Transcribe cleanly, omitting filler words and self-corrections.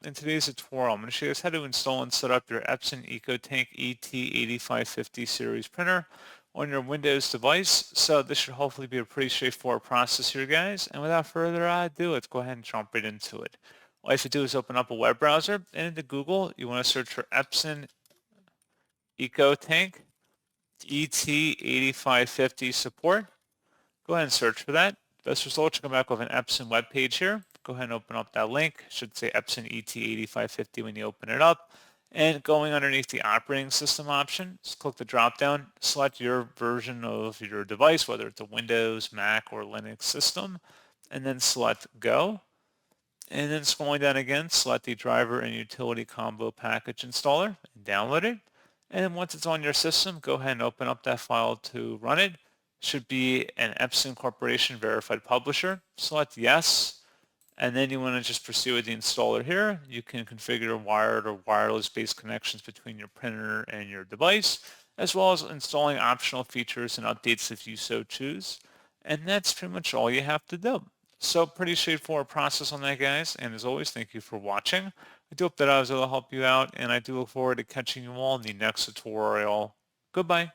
In today's tutorial, I'm going to show you guys how to install and set up your Epson EcoTank ET-8550 series printer on your Windows device. So this should hopefully be a pretty straightforward process here, guys. And without further ado, let's go ahead and jump right into it. All you have to do is open up a web browser, and into Google, you want to search for Epson EcoTank ET-8550 support. Go ahead and search for that. Best results will come back with an Epson web page here. Go ahead and open up that link. It should say Epson ET-8550 when you open it up. And going underneath the operating system option, just click the drop down, select your version of your device, whether it's a Windows, Mac, or Linux system, and then select Go. And then scrolling down again, select the driver and utility combo package installer and download it. And then once it's on your system, go ahead and open up that file to run it. Should be an Epson Corporation verified publisher. Select yes, and then you want to just proceed with the installer here. You can configure wired or wireless-based connections between your printer and your device, as well as installing optional features and updates if you so choose. And that's pretty much all you have to do. So pretty straightforward process on that, guys. And as always, thank you for watching. I do hope that I was able to help you out, and I do look forward to catching you all in the next tutorial. Goodbye.